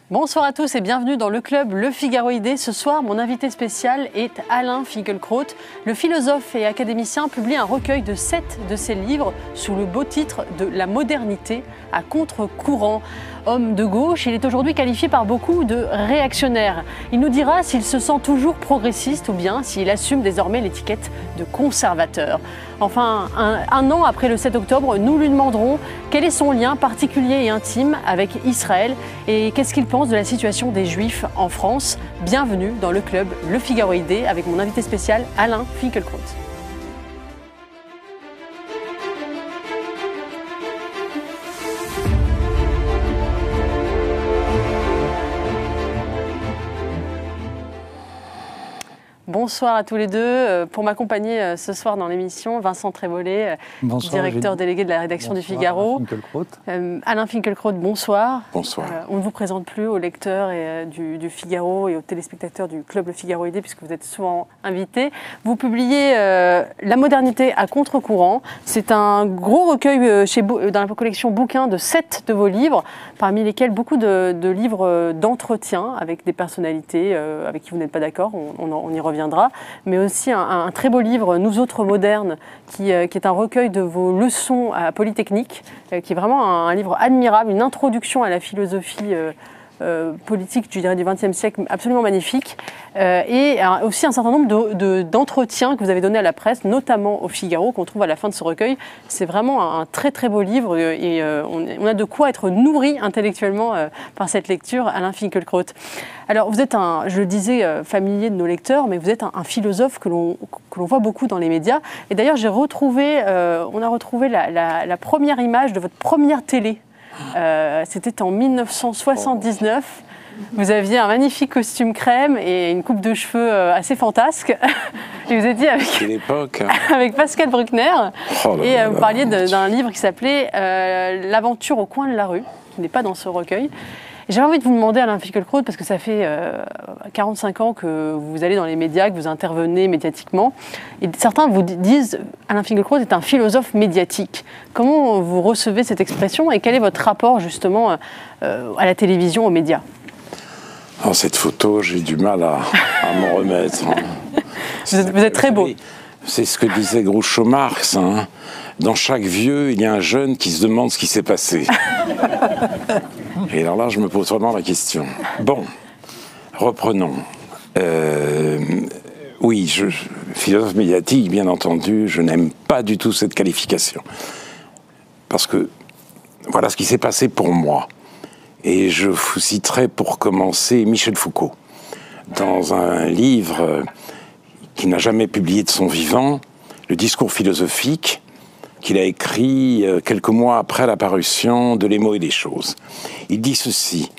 Bonsoir à tous et bienvenue dans le club Le Figaro Idée. Ce soir, mon invité spécial est Alain Finkielkraut. Le philosophe et académicien publie un recueil de 7 de ses livres sous le beau titre de La modernité à contre-courant. Homme de gauche, il est aujourd'hui qualifié par beaucoup de réactionnaire. Il nous dira s'il se sent toujours progressiste ou bien s'il assume désormais l'étiquette de conservateur. Enfin, un an après le 7 octobre, nous lui demanderons quel est son lien particulier et intime avec Israël et qu'est-ce qu'il pense de la situation des Juifs en France. Bienvenue dans le club Le Figaro Idée avec mon invité spécial Alain Finkielkraut. Bonsoir à tous les deux. Pour m'accompagner ce soir dans l'émission, Vincent Trévollet, directeur délégué de la rédaction du Figaro. Alain Finkielkraut, bonsoir. Bonsoir. On ne vous présente plus aux lecteurs du Figaro et aux téléspectateurs du Club Le Figaro Idée, puisque vous êtes souvent invités. Vous publiez La modernité à contre-courant. C'est un gros recueil dans la collection bouquins de 7 de vos livres, parmi lesquels beaucoup de livres d'entretien avec des personnalités avec qui vous n'êtes pas d'accord, on y reviendra, mais aussi un très beau livre, Nous autres modernes, qui est un recueil de vos leçons à Polytechnique, qui est vraiment un livre admirable, une introduction à la philosophie politique, je dirais, du XXe siècle, absolument magnifique, et aussi un certain nombre d'entretiens que vous avez donnés à la presse, notamment au Figaro, qu'on trouve à la fin de ce recueil. C'est vraiment un très très beau livre et on a de quoi être nourri intellectuellement par cette lecture, Alain Finkielkraut. Alors vous êtes, je le disais, familier de nos lecteurs, mais vous êtes un philosophe que l'on voit beaucoup dans les médias. Et d'ailleurs, on a retrouvé la première image de votre première télé. C'était en 1979. Vous aviez un magnifique costume crème et une coupe de cheveux assez fantasque. Et vous étiez avec Pascal Bruckner. Vous parliez d'un livre qui s'appelait L'aventure au coin de la rue, qui n'est pas dans ce recueil. J'avais envie de vous demander, Alain Finkielkraut, parce que ça fait 45 ans que vous allez dans les médias, que vous intervenez médiatiquement, et certains vous disent Alain Finkielkraut est un philosophe médiatique. Comment vous recevez cette expression et quel est votre rapport justement à la télévision, aux médias? Alors, cette photo, j'ai du mal à m'en remettre. Vous êtes très beau. C'est ce que disait Groucho Marx. Hein. Dans chaque vieux, il y a un jeune qui se demande ce qui s'est passé. Et alors là, je me pose vraiment la question. Bon, reprenons. Oui, philosophe médiatique, bien entendu, je n'aime pas du tout cette qualification. Parce que voilà ce qui s'est passé pour moi. Et je vous citerai pour commencer Michel Foucault. Dans un livre qu'il n'a jamais publié de son vivant, Le discours philosophique, qu'il a écrit quelques mois après la parution de Les mots et les choses. Il dit ceci: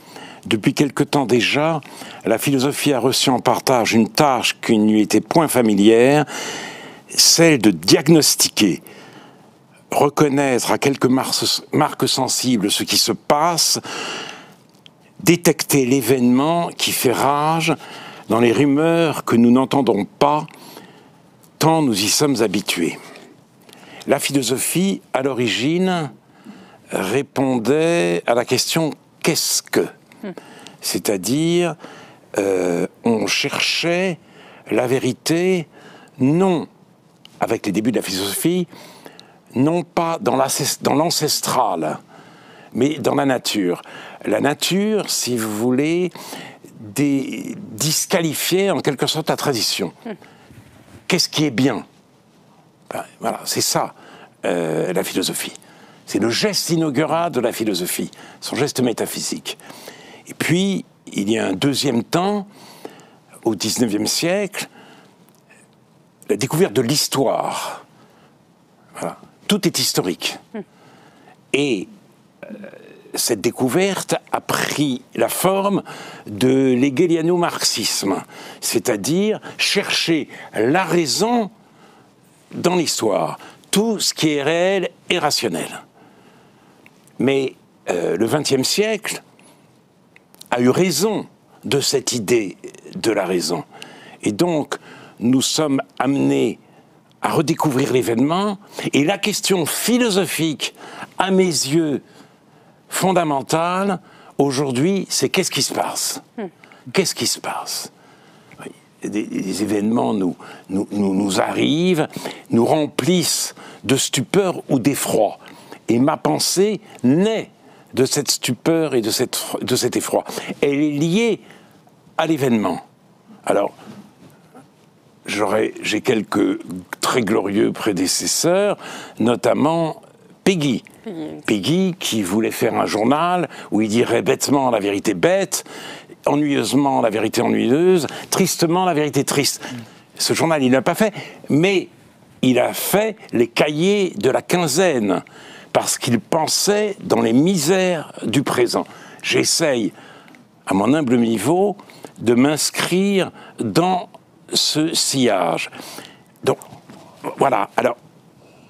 depuis quelque temps déjà, la philosophie a reçu en partage une tâche qui ne lui était point familière, celle de diagnostiquer, reconnaître à quelques marques sensibles ce qui se passe, détecter l'événement qui fait rage dans les rumeurs que nous n'entendons pas, tant nous y sommes habitués. La philosophie, à l'origine, répondait à la question « qu'est-ce que ?» C'est-à-dire, on cherchait la vérité, non, avec les débuts de la philosophie, non pas dans l'ancestral, mais dans la nature. La nature, si vous voulez, disqualifiait en quelque sorte la tradition. Qu'est-ce qui est bien? Ben, voilà, c'est ça, la philosophie. C'est le geste inaugural de la philosophie, son geste métaphysique. Et puis, il y a un deuxième temps, au XIXe siècle, la découverte de l'histoire. Voilà. Tout est historique. Et cette découverte a pris la forme de l'hegeliano-marxisme, c'est-à-dire chercher la raison dans l'histoire. Tout ce qui est réel est rationnel. Mais le XXe siècle a eu raison de cette idée de la raison. Et donc, nous sommes amenés à redécouvrir l'événement, et la question philosophique, à mes yeux, fondamentale, Aujourd'hui, c'est qu'est-ce qui se passe? Qu'est-ce qui se passe? Des événements nous arrivent, nous remplissent de stupeur ou d'effroi. Et ma pensée naît de cette stupeur et de cet effroi. Elle est liée à l'événement. Alors, j'ai quelques très glorieux prédécesseurs, notamment Peggy. Peggy qui voulait faire un journal où il dirait bêtement la vérité bête, ennuyeusement la vérité ennuyeuse, tristement la vérité triste. Ce journal, il ne l'a pas fait, mais il a fait les cahiers de la quinzaine, parce qu'il pensait dans les misères du présent. J'essaye, à mon humble niveau, de m'inscrire dans ce sillage. Donc, voilà. Alors,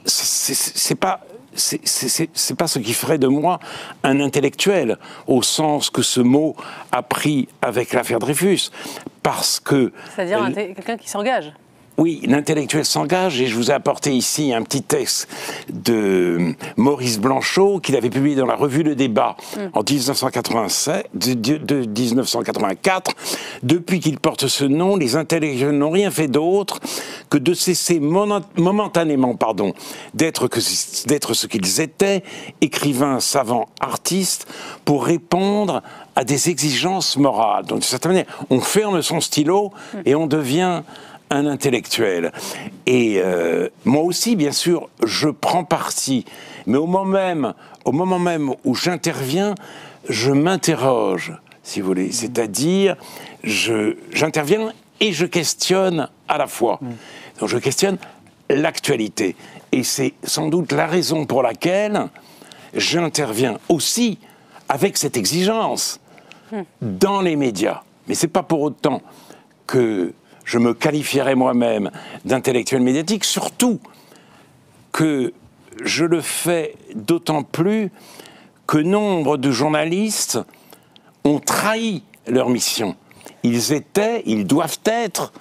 c'est pas ce qui ferait de moi un intellectuel, au sens que ce mot a pris avec l'affaire Dreyfus, parce que... C'est-à-dire quelqu'un qui s'engage. Oui, l'intellectuel s'engage, et je vous ai apporté ici un petit texte de Maurice Blanchot qu'il avait publié dans la revue Le Débat en 1984. Depuis qu'il porte ce nom, les intellectuels n'ont rien fait d'autre que de cesser momentanément d'être ce qu'ils étaient, écrivains, savants, artistes, pour répondre à des exigences morales. Donc, de certaine manière, on ferme son stylo et on devient un intellectuel. Et moi aussi, bien sûr, je prends parti. Mais au moment même où j'interviens, je m'interroge, si vous voulez. C'est-à-dire, j'interviens et je questionne à la fois. Donc je questionne l'actualité. Et c'est sans doute la raison pour laquelle j'interviens aussi avec cette exigence dans les médias. Mais c'est pas pour autant que je me qualifierais moi-même d'intellectuel médiatique, surtout que je le fais d'autant plus que nombre de journalistes ont trahi leur mission. Ils doivent être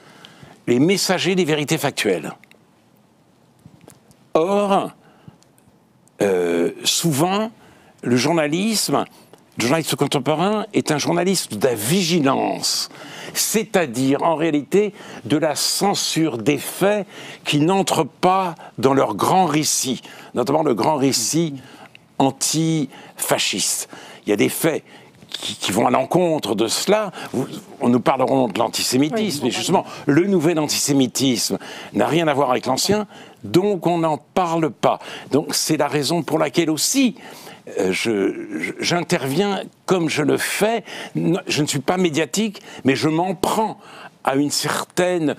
les messagers des vérités factuelles. Or, souvent, le journaliste contemporain est un journaliste de la vigilance, c'est-à-dire, en réalité, de la censure des faits qui n'entrent pas dans leur grand récit, notamment le grand récit anti-fasciste. Il y a des faits qui vont à l'encontre de cela. On nous parlerons de l'antisémitisme, mais justement, le nouvel antisémitisme n'a rien à voir avec l'ancien, donc on n'en parle pas. Donc c'est la raison pour laquelle aussi j'interviens comme je le fais. Je ne suis pas médiatique, mais je m'en prends à une certaine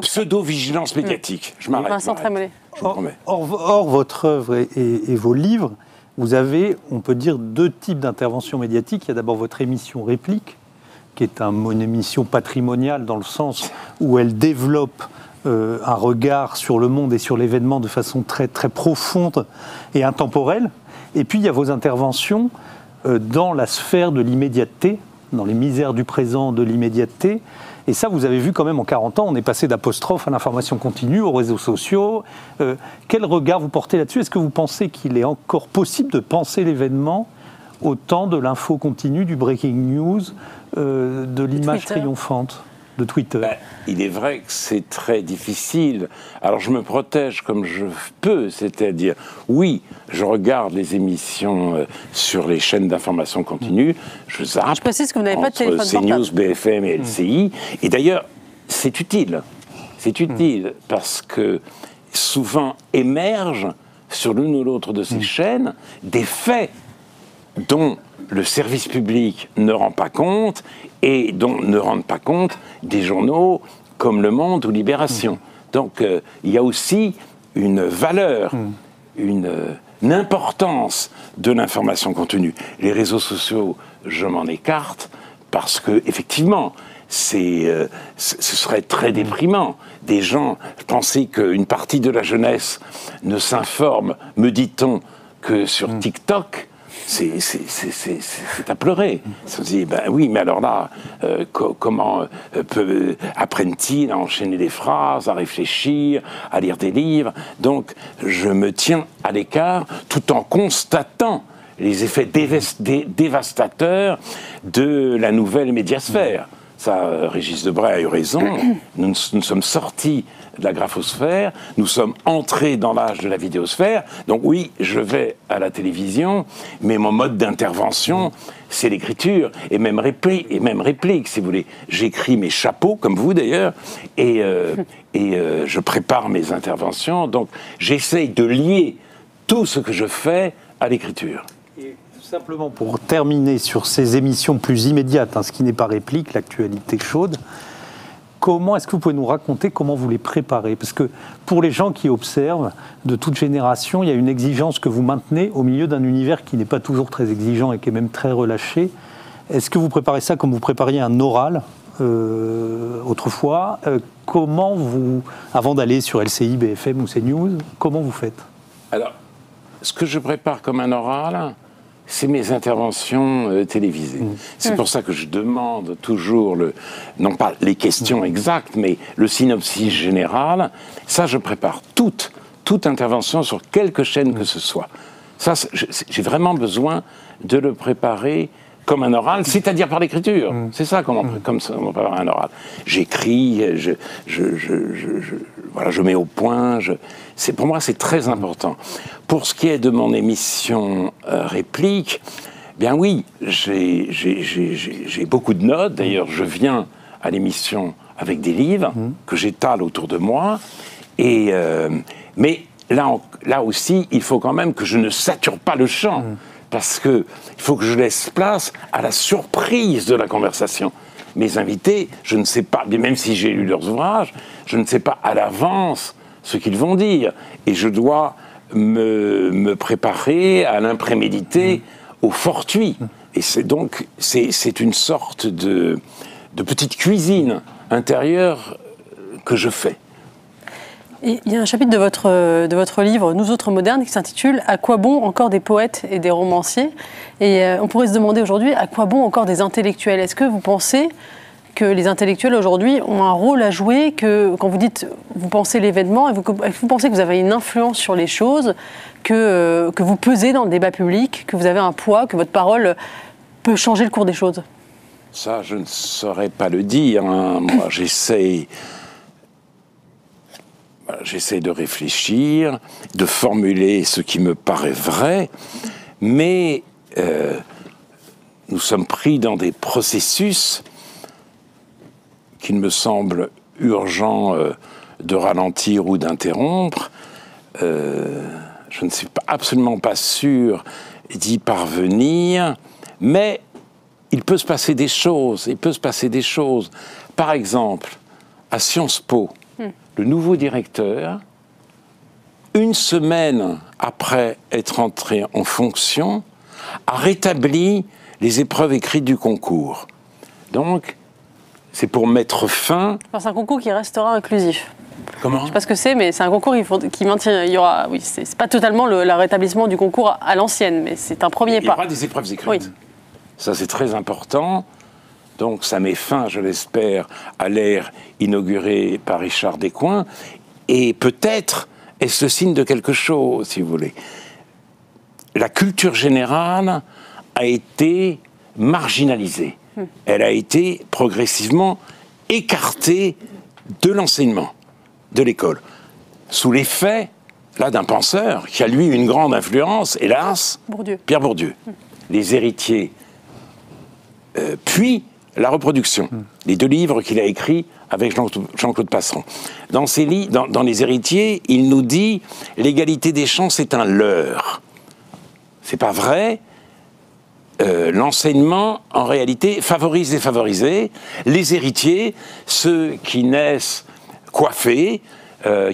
pseudo-vigilance médiatique. Je m'arrête. Vincent Trémollet. Or, votre œuvre et vos livres, vous avez, on peut dire, deux types d'interventions médiatiques. Il y a d'abord votre émission Réplique, qui est une émission patrimoniale dans le sens où elle développe un regard sur le monde et sur l'événement de façon très, très profonde et intemporelle. Et puis, il y a vos interventions dans la sphère de l'immédiateté, dans les misères du présent de l'immédiateté. Et ça, vous avez vu quand même en 40 ans, on est passé d'apostrophe à l'information continue, aux réseaux sociaux. Quel regard vous portez là-dessus? Est-ce que vous pensez qu'il est encore possible de penser l'événement au temps de l'info continue, du breaking news, de l'image triomphante de Twitter? Il est vrai que c'est très difficile. Alors je me protège comme je peux, c'est-à-dire, oui, je regarde les émissions sur les chaînes d'information continue, je zappe. Je précise que vous n'avez pas de téléphone portable. CNews, BFM et LCI. Et d'ailleurs, c'est utile. C'est utile parce que souvent émergent sur l'une ou l'autre de ces chaînes des faits dont le service public ne rend pas compte et dont ne rendent pas compte des journaux comme Le Monde ou Libération. Donc il y a aussi une valeur, une importance de l'information contenue. Les réseaux sociaux, je m'en écarte parce que effectivement, ce serait très déprimant. Des gens pensaient qu'une partie de la jeunesse ne s'informe, me dit-on, que sur TikTok. C'est à pleurer. On se dit, ben oui, mais alors là, comment apprennent-ils à enchaîner des phrases, à réfléchir, à lire des livres? Donc, je me tiens à l'écart tout en constatant les effets dévastateurs de la nouvelle médiasphère. Ça, Régis Debray a eu raison. Nous sommes sortis de la graphosphère, nous sommes entrés dans l'âge de la vidéosphère. Donc oui, je vais à la télévision, mais mon mode d'intervention, c'est l'écriture, et même réplique, si vous voulez. J'écris mes chapeaux, comme vous d'ailleurs, et je prépare mes interventions. Donc j'essaye de lier tout ce que je fais à l'écriture. Simplement pour terminer sur ces émissions plus immédiates, ce qui n'est pas réplique, l'actualité chaude, est-ce que vous pouvez nous raconter comment vous les préparez? Parce que pour les gens qui observent, de toute génération, il y a une exigence que vous maintenez au milieu d'un univers qui n'est pas toujours très exigeant et qui est même très relâché. Est-ce que vous préparez ça comme vous prépariez un oral autrefois? Comment vous, avant d'aller sur LCI, BFM ou CNews, comment vous faites? Alors, ce que je prépare comme un oral, c'est mes interventions télévisées. C'est pour ça que je demande toujours, non pas les questions exactes, mais le synopsis général. Ça, je prépare toute intervention sur quelque chaîne que ce soit. Ça, j'ai vraiment besoin de le préparer comme un oral, c'est-à-dire par l'écriture. C'est ça comme on prépare un oral. J'écris, voilà, je mets au point. Pour moi, c'est très important. Pour ce qui est de mon émission réplique, bien oui, j'ai beaucoup de notes. D'ailleurs, je viens à l'émission avec des livres que j'étale autour de moi. Mais là aussi, il faut quand même que je ne sature pas le champ. Parce qu'il faut que je laisse place à la surprise de la conversation. Mes invités, je ne sais pas, même si j'ai lu leurs ouvrages, je ne sais pas à l'avance ce qu'ils vont dire. Et je dois me préparer à l'imprémédité, au fortuit. Et c'est une sorte de petite cuisine intérieure que je fais. Il y a un chapitre de votre livre, Nous autres modernes, qui s'intitule « À quoi bon encore des poètes et des romanciers ?» Et on pourrait se demander aujourd'hui, à quoi bon encore des intellectuels? Est-ce que vous pensez que les intellectuels aujourd'hui ont un rôle à jouer, que quand vous dites, vous pensez l'événement, vous pensez que vous avez une influence sur les choses, que vous pesez dans le débat public, que vous avez un poids, que votre parole peut changer le cours des choses? Ça, je ne saurais pas le dire. Moi, j'essaie de réfléchir, de formuler ce qui me paraît vrai, mais nous sommes pris dans des processus qu'il me semble urgent de ralentir ou d'interrompre. Je ne suis absolument pas sûr d'y parvenir, mais il peut se passer des choses. Par exemple, à Sciences Po, le nouveau directeur, une semaine après être entré en fonction, a rétabli les épreuves écrites du concours. Donc, c'est pour mettre fin... C'est un concours qui restera inclusif. Comment ? Je ne sais pas ce que c'est, mais c'est un concours qui maintient... Il y aura, oui, c'est pas totalement le rétablissement du concours à l'ancienne, mais c'est un premier pas. Il y aura des épreuves écrites. Oui. Ça, c'est très important. Donc ça met fin, je l'espère, à l'ère inaugurée par Richard Descoings. Et peut-être est-ce le signe de quelque chose, si vous voulez. La culture générale a été marginalisée. Elle a été progressivement écartée de l'enseignement, de l'école. Sous l'effet, là, d'un penseur qui a, lui, une grande influence, hélas, Pierre Bourdieu. Les héritiers, puis la reproduction, les 2 livres qu'il a écrits avec Jean-Claude Passeron. Dans Les héritiers, il nous dit « l'égalité des chances est un leurre ». C'est pas vrai. L'enseignement, en réalité, favorise les favorisés. Les héritiers, ceux qui naissent coiffés,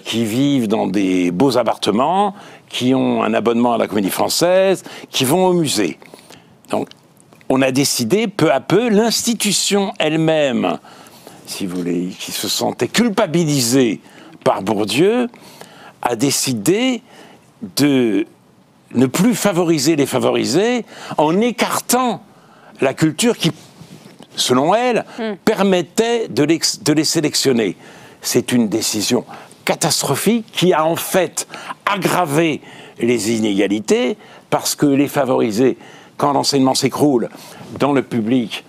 qui vivent dans des beaux appartements, qui ont un abonnement à la Comédie Française, qui vont au musée. Donc, on a décidé, peu à peu, l'institution elle-même, si vous voulez, qui se sentait culpabilisée par Bourdieu, a décidé de ne plus favoriser les favorisés en écartant la culture qui, selon elle, permettait de les sélectionner. C'est une décision catastrophique qui a en fait aggravé les inégalités, parce que les favorisés, quand l'enseignement s'écroule dans le public,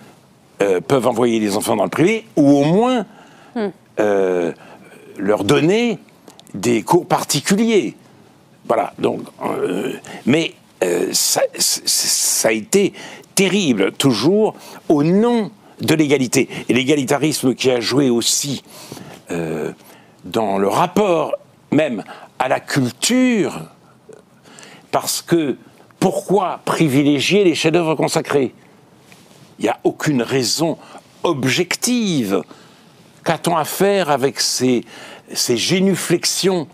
peuvent envoyer les enfants dans le privé, ou au moins leur donner des cours particuliers. Voilà, donc, mais ça a été terrible, toujours au nom de l'égalité. Et l'égalitarisme qui a joué aussi dans le rapport même à la culture, parce que pourquoi privilégier les chefs-d'œuvre consacrés? Il n'y a aucune raison objective. Qu'a-t-on à faire avec ces génuflexions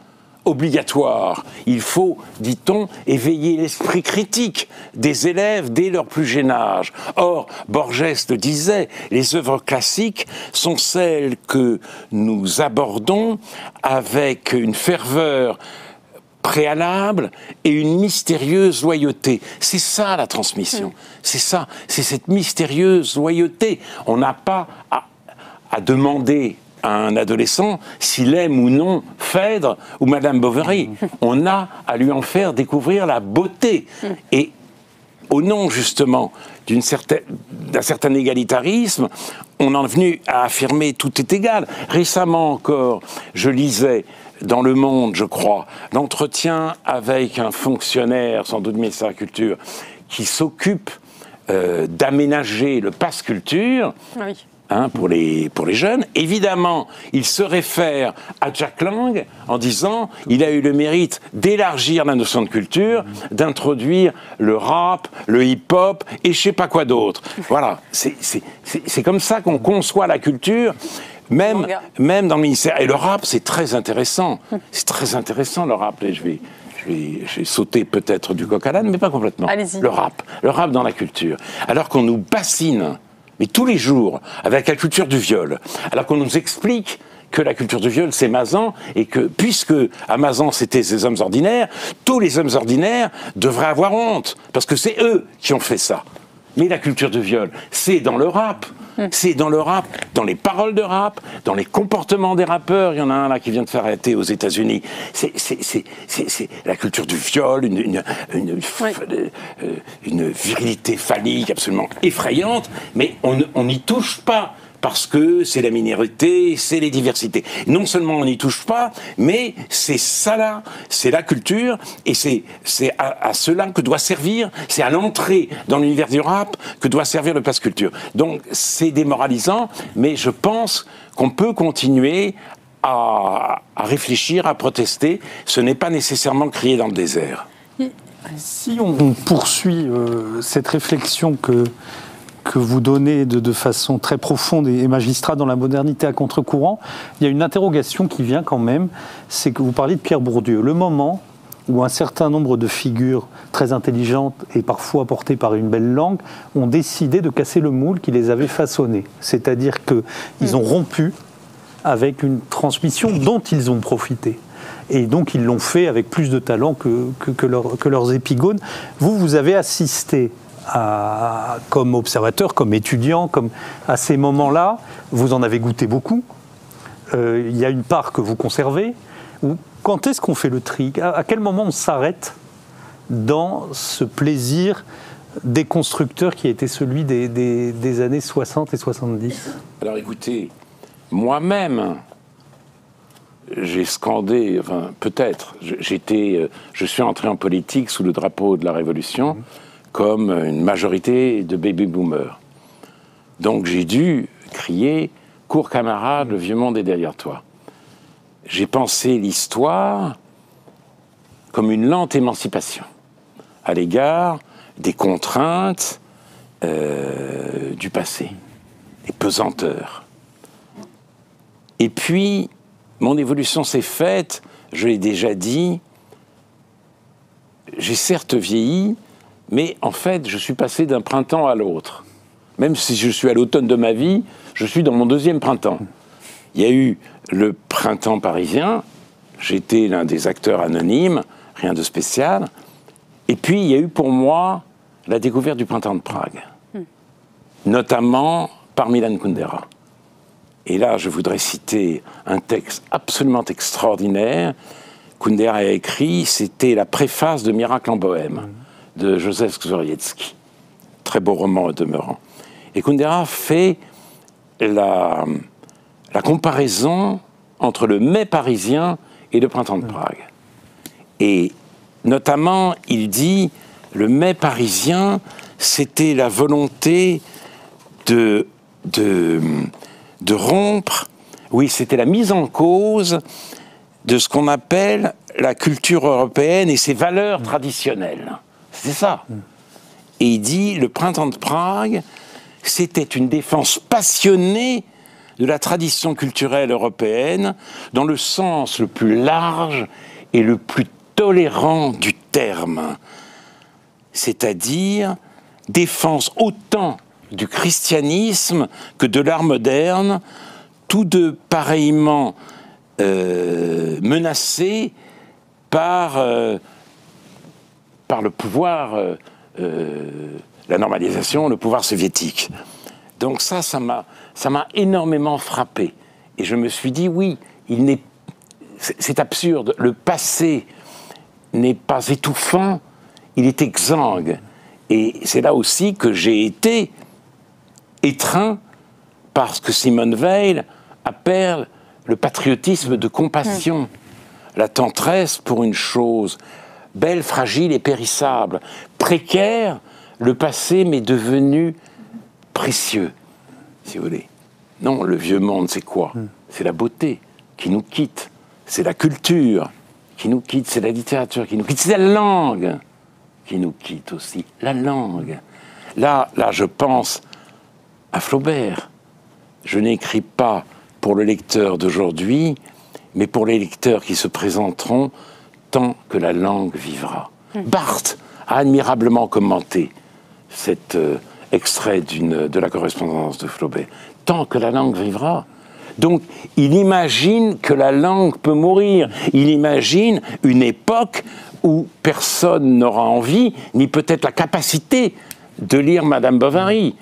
obligatoires? Il faut, dit-on, éveiller l'esprit critique des élèves dès leur plus jeune âge. Or, Borges le disait, les œuvres classiques sont celles que nous abordons avec une ferveur préalable et une mystérieuse loyauté. C'est ça la transmission. C'est ça, c'est cette mystérieuse loyauté. On n'a pas à demander à un adolescent s'il aime ou non Phèdre ou Madame Bovary. On a à lui en faire découvrir la beauté. Et au nom justement d'un certain égalitarisme, on en est venu à affirmer tout est égal. Récemment encore, je lisais dans Le Monde, je crois, l'entretien avec un fonctionnaire, sans doute ministre de la Culture, qui s'occupe d'aménager le pass culture. Oui. Pour les jeunes. Évidemment, il se réfère à Jack Lang en disant il a eu le mérite d'élargir la notion de culture, d'introduire le rap, le hip-hop et je sais pas quoi d'autre. Voilà, c'est comme ça qu'on conçoit la culture, même dans le ministère. Et le rap, c'est très intéressant. C'est très intéressant, le rap. Et je vais sauter peut-être du coq à l'âne, mais pas complètement. Le rap dans la culture. Alors qu'on nous bassine, mais tous les jours, avec la culture du viol, alors qu'on nous explique que la culture du viol, c'est Mazan, et que, puisque à Mazan, c'était des hommes ordinaires, tous les hommes ordinaires devraient avoir honte, parce que c'est eux qui ont fait ça. Mais la culture du viol, c'est dans le rap. C'est dans le rap, dans les paroles de rap, dans les comportements des rappeurs. Il y en a un là qui vient de faire arrêter aux États-Unis. C'est la culture du viol, une virilité phallique absolument effrayante, mais on n'y touche pas. Parce que c'est la minorité, c'est les diversités. Non seulement on n'y touche pas, mais c'est ça là, c'est la culture, et c'est à cela que doit servir, c'est à l'entrée dans l'univers du rap que doit servir le pass culture. Donc c'est démoralisant, mais je pense qu'on peut continuer à réfléchir, à protester. Ce n'est pas nécessairement crier dans le désert. Si on poursuit cette réflexion que vous donnez de façon très profonde et magistrale dans la modernité à contre-courant, il y a une interrogation qui vient quand même, c'est que vous parlez de Pierre Bourdieu. Le moment où un certain nombre de figures très intelligentes et parfois portées par une belle langue ont décidé de casser le moule qui les avait façonnés. C'est-à-dire qu'ils ont rompu avec une transmission dont ils ont profité. Et donc ils l'ont fait avec plus de talent que leurs épigones. Vous avez assisté comme observateur, comme étudiant, à ces moments-là, vous en avez goûté beaucoup. Il y a une part que vous conservez. Quand est-ce qu'on fait le tri? À quel moment on s'arrête dans ce plaisir déconstructeur qui a été celui des années 60 et 70? Alors écoutez, moi-même, j'ai scandé, enfin peut-être, je suis entré en politique sous le drapeau de la Révolution, comme une majorité de baby-boomers. Donc j'ai dû crier « Cours camarade, le vieux monde est derrière toi ». J'ai pensé l'histoire comme une lente émancipation à l'égard des contraintes du passé, des pesanteurs. Et puis, mon évolution s'est faite, je l'ai déjà dit, j'ai certes vieilli, mais en fait, je suis passé d'un printemps à l'autre. Même si je suis à l'automne de ma vie, je suis dans mon deuxième printemps. Il y a eu le printemps parisien, j'étais l'un des acteurs anonymes, rien de spécial. Et puis, il y a eu pour moi la découverte du printemps de Prague, notamment par Milan Kundera. Et là, je voudrais citer un texte absolument extraordinaire Kundera a écrit, c'était la préface de Miracle en Bohème, de Joseph Szorietzky. Très beau roman au demeurant. Et Kundera fait la comparaison entre le mai parisien et le printemps de Prague. Et notamment, il dit, le mai parisien, c'était la volonté de rompre, oui, c'était la mise en cause de ce qu'on appelle la culture européenne et ses valeurs traditionnelles. C'est ça. Et il dit, le printemps de Prague, c'était une défense passionnée de la tradition culturelle européenne dans le sens le plus large et le plus tolérant du terme. C'est-à-dire défense autant du christianisme que de l'art moderne, tous deux pareillement menacés par le pouvoir, la normalisation, le pouvoir soviétique. Donc ça m'a énormément frappé. Et je me suis dit, oui, c'est absurde, le passé n'est pas étouffant, il est exsangue. Et c'est là aussi que j'ai été étreint par ce que Simone Weil appelle le patriotisme de compassion, la tendresse pour une chose belle, fragile et périssable. Précaire, le passé m'est devenu précieux, si vous voulez. Non, le vieux monde, c'est quoi? C'est la beauté qui nous quitte, c'est la culture qui nous quitte, c'est la littérature qui nous quitte, c'est la langue qui nous quitte aussi, la langue. Là, je pense à Flaubert. Je n'écris pas pour le lecteur d'aujourd'hui, mais pour les lecteurs qui se présenteront tant que la langue vivra. Barthes a admirablement commenté cet extrait de la correspondance de Flaubert. Tant que la langue vivra. Donc, il imagine que la langue peut mourir. Il imagine une époque où personne n'aura envie, ni peut-être la capacité de lire Madame Bovary,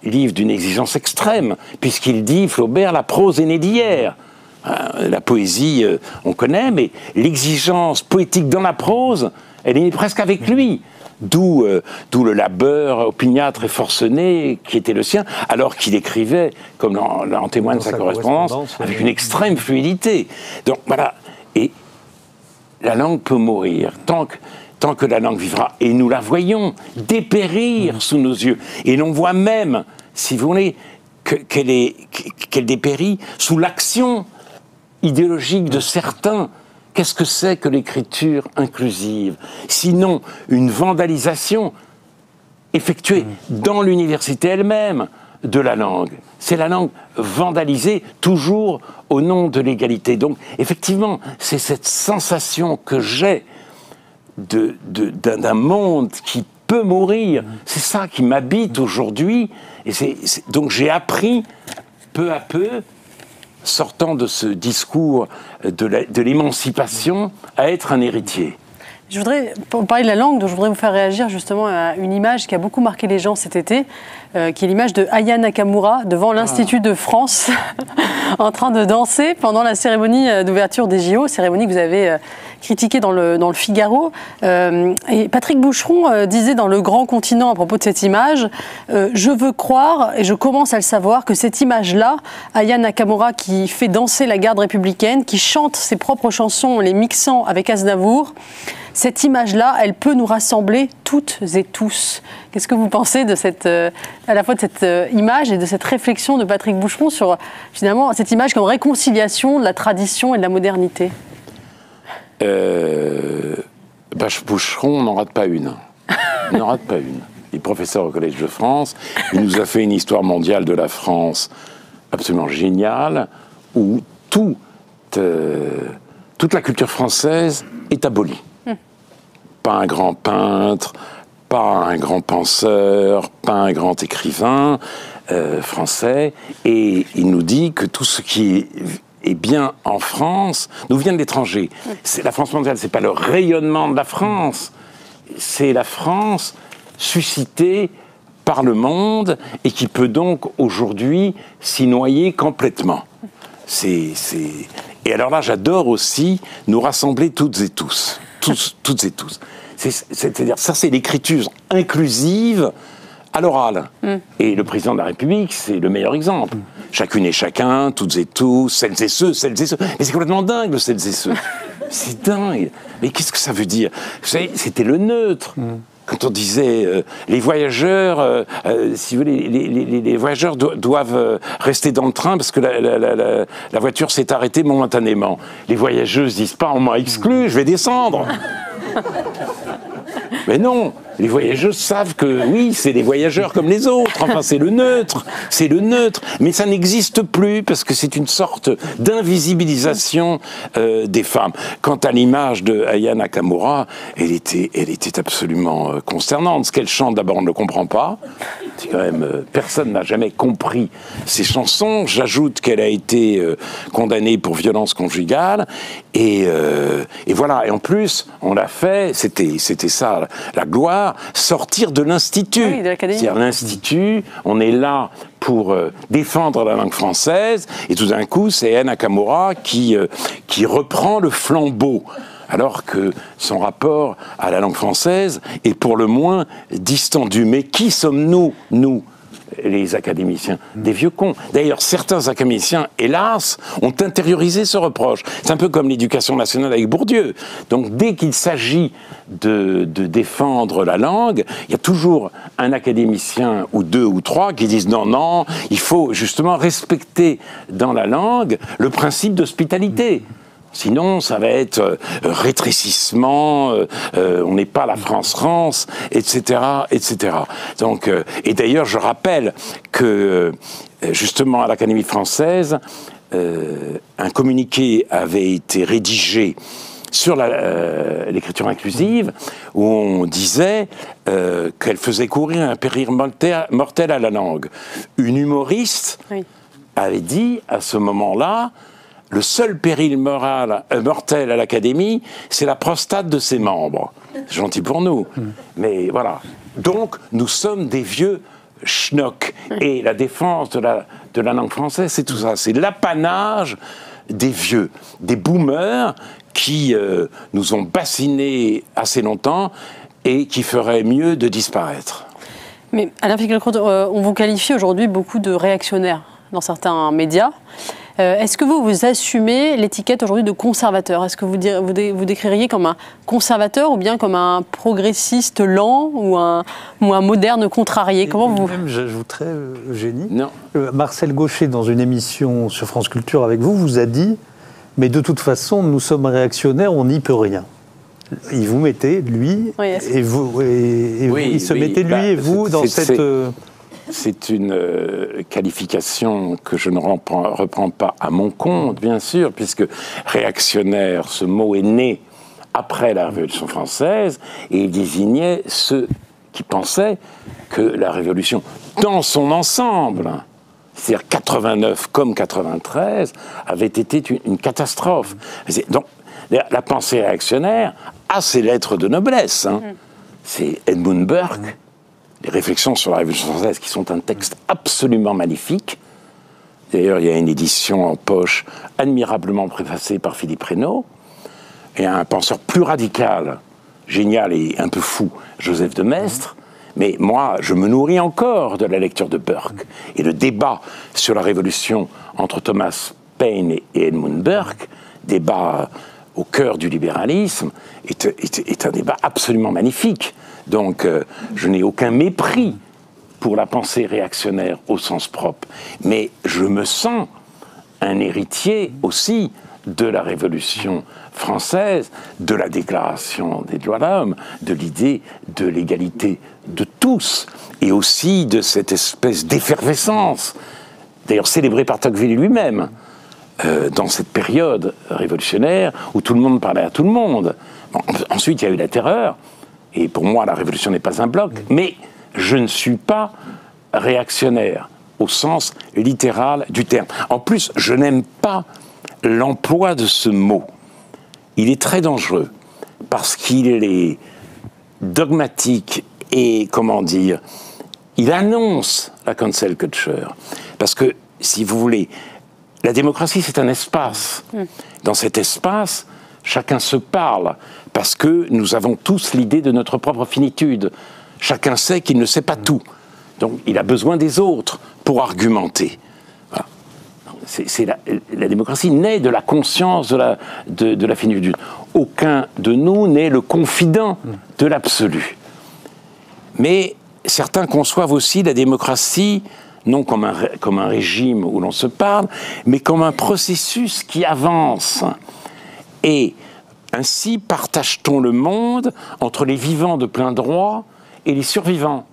livre d'une exigence extrême, puisqu'il dit, Flaubert, la prose est née d'hier. La poésie, on connaît, mais l'exigence poétique dans la prose, elle est née presque avec lui. D'où le labeur opiniâtre et forcené qui était le sien, alors qu'il écrivait, comme en témoigne sa correspondance, avec une extrême fluidité. Donc voilà, et la langue peut mourir tant que la langue vivra. Et nous la voyons dépérir sous nos yeux. Et l'on voit même, si vous voulez, qu'elle dépérit sous l'action idéologique de certains. Qu'est-ce que c'est que l'écriture inclusive? Sinon une vandalisation effectuée dans l'université elle-même de la langue. C'est la langue vandalisée, toujours au nom de l'égalité. Donc, effectivement, c'est cette sensation que j'ai d'un monde qui peut mourir. C'est ça qui m'habite aujourd'hui. Et donc, j'ai appris, peu à peu, sortant de ce discours de l'émancipation, à être un héritier. Je voudrais, pour parler de la langue, je voudrais vous faire réagir justement à une image qui a beaucoup marqué les gens cet été, qui est l'image de Aya Nakamura devant l'Institut de France, en train de danser pendant la cérémonie d'ouverture des JO, cérémonie que vous avez critiquée dans le Figaro. Et Patrick Boucheron disait dans Le Grand Continent à propos de cette image, je veux croire, et je commence à le savoir, que cette image-là, Aya Nakamura qui fait danser la garde républicaine, qui chante ses propres chansons en les mixant avec Aznavour, cette image-là, elle peut nous rassembler toutes et tous. Qu'est-ce que vous pensez de à la fois de cette image et de cette réflexion de Patrick Boucheron sur, finalement, cette image comme réconciliation de la tradition et de la modernité? Boucheron n'en rate pas une. Il n'en rate pas une. Il est professeur au Collège de France. Il nous a fait une histoire mondiale de la France absolument géniale, où toute la culture française est abolie. Pas un grand peintre, pas un grand penseur, pas un grand écrivain français. Et il nous dit que tout ce qui est bien en France nous vient de l'étranger. La France mondiale, c'est pas le rayonnement de la France, c'est la France suscitée par le monde et qui peut donc aujourd'hui s'y noyer complètement. Et Et alors là, j'adore aussi nous rassembler toutes et tous. Toutes et tous. C'est-à-dire, ça, c'est l'écriture inclusive à l'oral. Et le président de la République, c'est le meilleur exemple. Chacune et chacun, toutes et tous, celles et ceux. Mais c'est complètement dingue, le celles et ceux. C'est dingue. Mais qu'est-ce que ça veut dire? Vous savez, c'était le neutre. Quand on disait les voyageurs, si vous voulez, les voyageurs doivent rester dans le train parce que la voiture s'est arrêtée momentanément. Les voyageuses disent pas on m'a exclu, je vais descendre. Mais non, les voyageuses savent que oui, c'est des voyageurs comme les autres. Enfin, c'est le neutre. Mais ça n'existe plus parce que c'est une sorte d'invisibilisation des femmes. Quant à l'image de Aya Nakamura, elle était absolument concernante. Ce qu'elle chante, d'abord, on ne le comprend pas. C'est quand même, personne n'a jamais compris ses chansons. J'ajoute qu'elle a été condamnée pour violence conjugale. Et voilà. Et en plus, on l'a fait, c'était ça, la gloire, sortir de l'Institut. Oui, de l'Académie. C'est-à-dire l'Institut, on est là pour défendre la langue française, et tout d'un coup, c'est Aya Nakamura qui reprend le flambeau. Alors que son rapport à la langue française est pour le moins distendu. Mais qui sommes-nous, nous, les académiciens? Des vieux cons. D'ailleurs, certains académiciens, hélas, ont intériorisé ce reproche. C'est un peu comme l'éducation nationale avec Bourdieu. Donc, dès qu'il s'agit de défendre la langue, il y a toujours un académicien ou deux ou trois qui disent non, il faut justement respecter dans la langue le principe d'hospitalité. Sinon, ça va être rétrécissement, on n'est pas la France, etc., etc. Donc, et d'ailleurs, je rappelle que, justement, à l'Académie française, un communiqué avait été rédigé sur l'écriture inclusive, où on disait qu'elle faisait courir un péril mortel à la langue. Une humoriste avait dit, à ce moment-là, le seul péril mortel à l'Académie, c'est la prostate de ses membres. C'est gentil pour nous. Mais voilà. Donc, nous sommes des vieux schnocks. Et la défense de la langue française, c'est tout ça. C'est l'apanage des vieux, des boomers qui nous ont bassinés assez longtemps et qui feraient mieux de disparaître. Mais Alain Finkielkraut, on vous qualifie aujourd'hui beaucoup de réactionnaires dans certains médias. Est-ce que vous assumez l'étiquette aujourd'hui de conservateur? Est-ce que vous décririez comme un conservateur ou bien comme un progressiste lent ou un moderne contrarié? Comment vous... Même, j'ajouterais, Eugénie, Non. Marcel Gauchet, dans une émission sur France Culture avec vous, vous a dit « Mais de toute façon, nous sommes réactionnaires, on n'y peut rien ». Il vous mettait, lui, oui, et vous, il se mettait, lui et vous, dans cette... C'est une qualification que je ne reprends pas à mon compte, bien sûr, puisque réactionnaire, ce mot est né après la Révolution française, et il désignait ceux qui pensaient que la Révolution, dans son ensemble, c'est-à-dire 89 comme 93, avait été une catastrophe. Donc, la pensée réactionnaire a ses lettres de noblesse. C'est Edmund Burke, les réflexions sur la Révolution française, qui sont un texte absolument magnifique. D'ailleurs, il y a une édition en poche admirablement préfacée par Philippe Reynaud. Et un penseur plus radical, génial et un peu fou, Joseph de Maistre. Mais moi, je me nourris encore de la lecture de Burke. Et le débat sur la Révolution entre Thomas Paine et Edmund Burke, débat au cœur du libéralisme, est un débat absolument magnifique. Donc, je n'ai aucun mépris pour la pensée réactionnaire au sens propre. Mais je me sens un héritier aussi de la Révolution française, de la Déclaration des droits de l'homme, de l'idée de l'égalité de tous, et aussi de cette espèce d'effervescence, d'ailleurs célébrée par Tocqueville lui-même, dans cette période révolutionnaire où tout le monde parlait à tout le monde. Bon, ensuite, il y a eu la terreur, et pour moi, la révolution n'est pas un bloc, mais je ne suis pas réactionnaire au sens littéral du terme. En plus, je n'aime pas l'emploi de ce mot. Il est très dangereux, parce qu'il est dogmatique et, comment dire, il annonce la cancel culture. Parce que, si vous voulez, la démocratie, c'est un espace. Dans cet espace, chacun se parle, parce que nous avons tous l'idée de notre propre finitude. Chacun sait qu'il ne sait pas tout. Donc, il a besoin des autres pour argumenter. Voilà. La démocratie naît de la conscience de la finitude. Aucun de nous n'est le confident de l'absolu. Mais certains conçoivent aussi la démocratie non comme un régime où l'on se parle, mais comme un processus qui avance. Et ainsi partage-t-on le monde entre les vivants de plein droit et les survivants.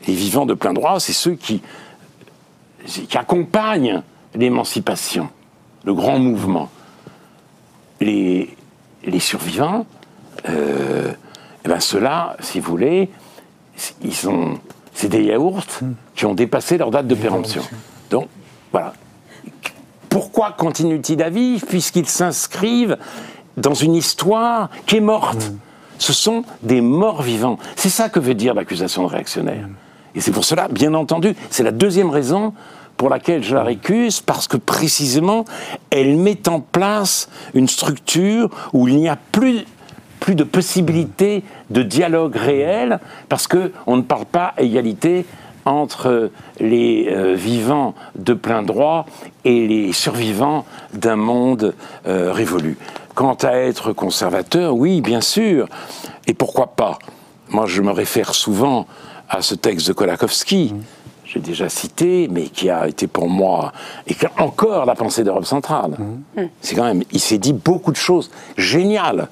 Les vivants de plein droit, c'est ceux qui accompagnent l'émancipation, le grand mouvement. Les survivants, ceux-là, si vous voulez, c'est des yaourts qui ont dépassé leur date de péremption. Donc, voilà. Pourquoi continuent-ils à vivre? Puisqu'ils s'inscrivent dans une histoire qui est morte. Ce sont des morts vivants. C'est ça que veut dire l'accusation de réactionnaire. Et c'est pour cela, bien entendu, c'est la deuxième raison pour laquelle je la récuse, parce que précisément, elle met en place une structure où il n'y a plus de possibilité de dialogue réel, parce qu'on ne parle pas à égalité entre les vivants de plein droit et les survivants d'un monde révolu. Quant à être conservateur, oui, bien sûr, et pourquoi pas? Moi, je me réfère souvent à ce texte de Kolakowski, j'ai déjà cité, mais qui a été pour moi, et qui a encore la pensée d'Europe centrale. C'est quand même, il s'est dit beaucoup de choses géniales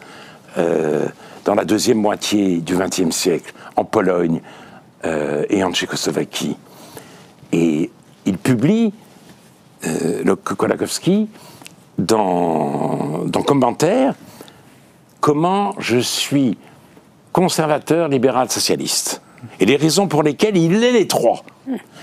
dans la deuxième moitié du XXe siècle, en Pologne et en Tchécoslovaquie. Et il publie, Kolakowski, dans Commentaire, comment je suis conservateur, libéral, socialiste. Et les raisons pour lesquelles il est les trois.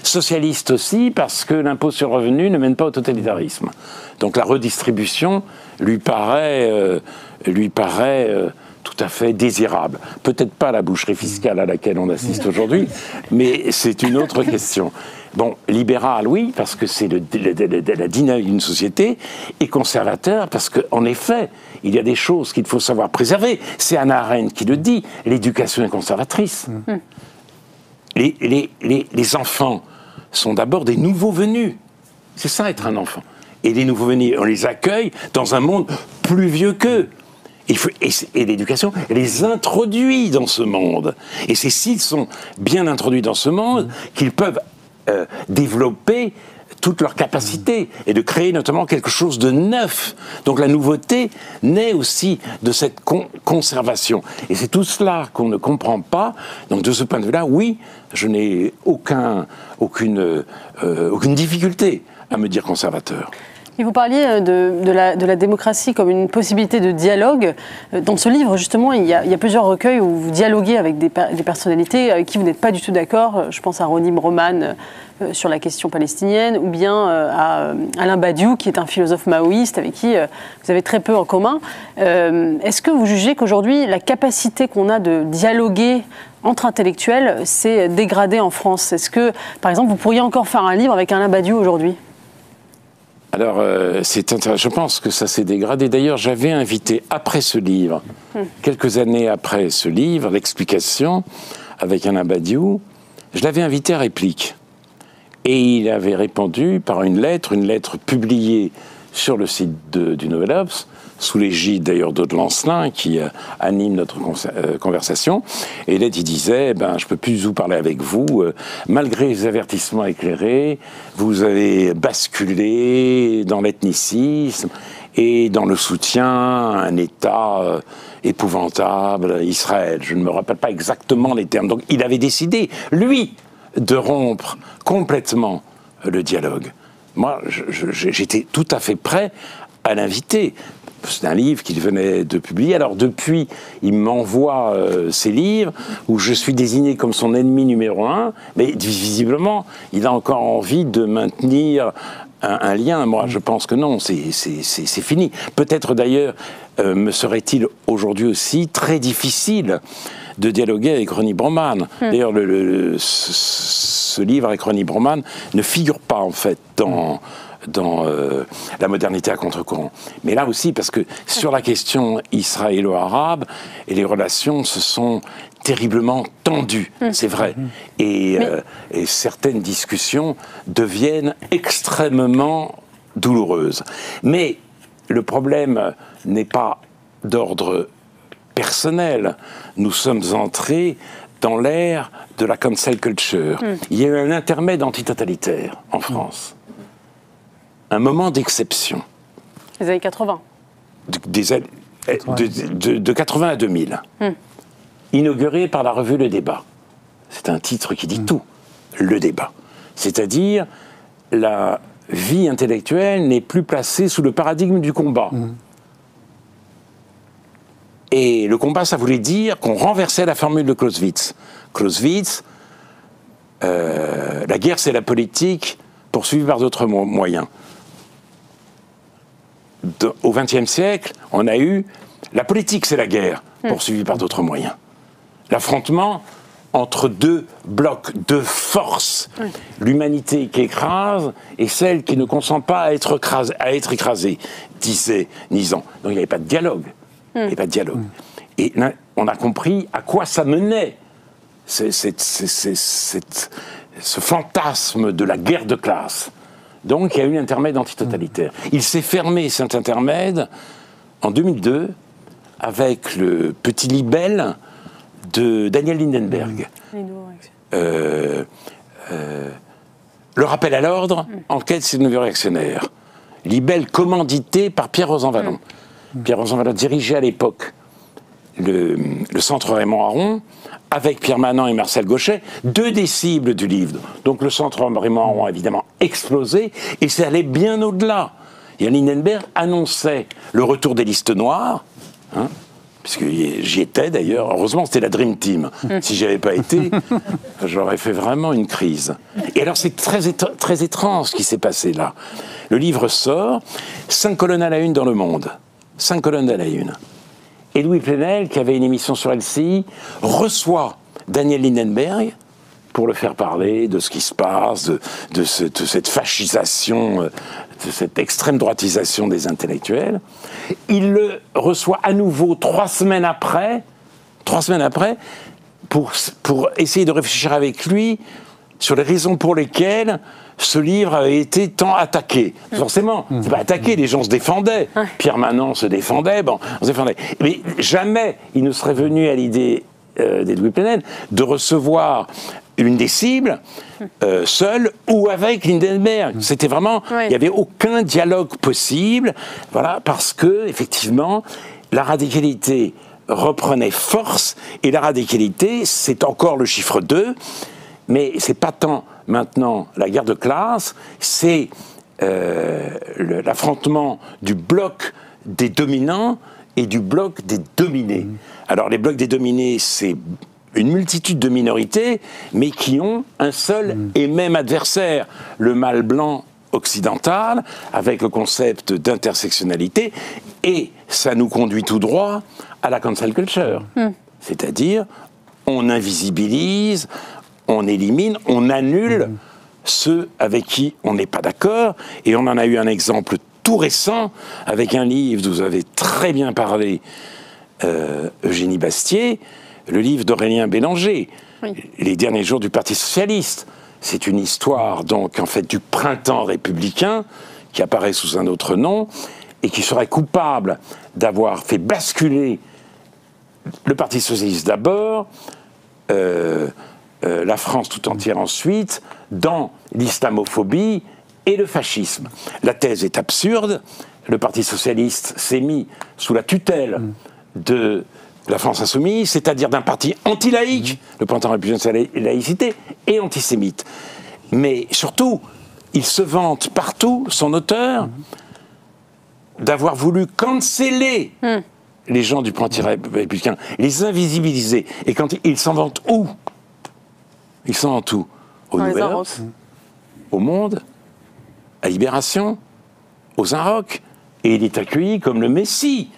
Socialiste aussi, parce que l'impôt sur le revenu ne mène pas au totalitarisme. Donc la redistribution lui paraît tout à fait désirable. Peut-être pas la boucherie fiscale à laquelle on assiste aujourd'hui, mais c'est une autre question. Bon, libéral, oui, parce que c'est la dynamique d'une société, et conservateur, parce qu'en effet, il y a des choses qu'il faut savoir préserver. C'est Hannah Arendt qui le dit, l'éducation est conservatrice. Les enfants sont d'abord des nouveaux venus. C'est ça, être un enfant. Et les nouveaux venus, on les accueille dans un monde plus vieux qu'eux. Et l'éducation les introduit dans ce monde. Et c'est s'ils sont bien introduits dans ce monde qu'ils peuvent développer toutes leurs capacités et de créer notamment quelque chose de neuf. Donc la nouveauté naît aussi de cette conservation. Et c'est tout cela qu'on ne comprend pas. Donc de ce point de vue-là, oui, je n'ai aucune difficulté à me dire conservateur. Et vous parliez de la démocratie comme une possibilité de dialogue. Dans ce livre, justement, il y a plusieurs recueils où vous dialoguez avec des personnalités avec qui vous n'êtes pas du tout d'accord. Je pense à Ronnie Broman sur la question palestinienne, ou bien à Alain Badiou, qui est un philosophe maoïste avec qui vous avez très peu en commun. Est-ce que vous jugez qu'aujourd'hui, la capacité qu'on a de dialoguer entre intellectuels s'est dégradée en France? Est-ce que, par exemple, vous pourriez encore faire un livre avec Alain Badiou aujourd'hui? Alors, je pense que ça s'est dégradé. D'ailleurs, j'avais invité, après ce livre, quelques années après ce livre, l'explication, avec Alain Badiou, je l'avais invité à réplique. Et il avait répondu par une lettre publiée sur le site du Nouvel Obs, sous l'égide d'ailleurs d'Aude Lancelin, qui anime notre conversation. Et là, il disait, je ne peux plus vous parler avec vous, malgré les avertissements éclairés, vous avez basculé dans l'ethnicisme et dans le soutien à un État épouvantable, Israël. Je ne me rappelle pas exactement les termes. Donc il avait décidé, lui, de rompre complètement le dialogue. Moi, j'étais tout à fait prêt à l'inviter. C'est un livre qu'il venait de publier. Alors depuis, il m'envoie ces livres où je suis désigné comme son ennemi numéro 1, mais visiblement, il a encore envie de maintenir un lien. Moi, je pense que non, c'est fini. Peut-être d'ailleurs me serait-il aujourd'hui aussi très difficile de dialoguer avec René Broman. D'ailleurs, ce livre avec René Broman ne figure pas, en fait, dans la modernité à contre-courant. Mais là aussi, parce que sur la question israélo-arabe, et les relations se sont terriblement tendues, c'est vrai. Et certaines discussions deviennent extrêmement douloureuses. Mais le problème n'est pas d'ordre personnel. Nous sommes entrés dans l'ère de la cancel culture. Il y a eu un intermède antitotalitaire en France. Un moment d'exception. Les années 80. De 80 à 2000. Inauguré par la revue Le Débat. C'est un titre qui dit tout. Le débat. C'est-à-dire, la vie intellectuelle n'est plus placée sous le paradigme du combat. Et le combat, ça voulait dire qu'on renversait la formule de Clausewitz. Clausewitz, la guerre, c'est la politique poursuivie par d'autres moyens. Au XXe siècle, on a eu la politique, c'est la guerre, poursuivie par d'autres moyens. L'affrontement entre deux blocs, deux forces, l'humanité qui écrase et celle qui ne consent pas à être écrasée, disait Nizan. Donc il n'y avait pas de dialogue. Il n'y avait pas de dialogue. Et là, on a compris à quoi ça menait, ce fantasme de la guerre de classe. Donc il y a eu un intermède antitotalitaire. Il s'est fermé, cet intermède, en 2002, avec le petit libelle de Daniel Lindenberg. Le rappel à l'ordre, enquête sur les nouveaux réactionnaires. Libelle commandité par Pierre Rosanvallon. Pierre Rosanvallon dirigeait à l'époque le centre Raymond Aron, avec Pierre Manant et Marcel Gauchet, deux des cibles du livre. Donc le centre Raymond Aron a évidemment explosé, et c'est allé bien au-delà. Et Lindenberg annonçait le retour des listes noires, puisque j'y étais d'ailleurs. Heureusement, c'était la Dream Team. Si j'y avais pas été, j'aurais fait vraiment une crise. Et alors, c'est très étrange ce qui s'est passé là. Le livre sort, 5 colonnes à la une dans Le Monde. 5 colonnes à la une. Et Louis Plenel, qui avait une émission sur LCI, reçoit Daniel Lindenberg pour le faire parler de ce qui se passe, de cette fascisation, de cette extrême droitisation des intellectuels. Il le reçoit à nouveau 3 semaines après, pour essayer de réfléchir avec lui sur les raisons pour lesquelles ce livre avait été tant attaqué. Forcément, c'est pas attaqué, les gens se défendaient. Pierre Manant se défendait, on se défendait. Mais jamais il ne serait venu à l'idée d'Edoui Plenel de recevoir une des cibles seule ou avec Lindenberg. C'était vraiment, il n'y avait aucun dialogue possible, voilà, parce que effectivement, la radicalité reprenait force, et la radicalité, c'est encore le chiffre 2, mais c'est pas tant maintenant la guerre de classe, c'est l'affrontement du bloc des dominants et du bloc des dominés. Alors les blocs des dominés, c'est une multitude de minorités, mais qui ont un seul et même adversaire, le mâle blanc occidental, avec le concept d'intersectionnalité, et ça nous conduit tout droit à la cancel culture. C'est-à-dire, on invisibilise, on élimine, on annule ceux avec qui on n'est pas d'accord, et on en a eu un exemple tout récent, avec un livre dont vous avez très bien parlé, Eugénie Bastier, le livre d'Aurélien Bélanger, Les derniers jours du Parti socialiste. C'est une histoire, donc, en fait, du printemps républicain, qui apparaît sous un autre nom, et qui serait coupable d'avoir fait basculer le Parti socialiste d'abord, la France tout entière ensuite, dans l'islamophobie et le fascisme. La thèse est absurde. Le Parti socialiste s'est mis sous la tutelle de la France insoumise, c'est-à-dire d'un parti anti-laïque, le printemps républicain c'est la laïcité, et antisémite. Mais surtout, il se vante partout, son auteur, d'avoir voulu canceller les gens du printemps républicain, les invisibiliser. Et quand il s'en vante où? Il s'en vante où? Au Nouvel-Obs, au Monde, à Libération, aux Inrocks. Et il est accueilli comme le Messie.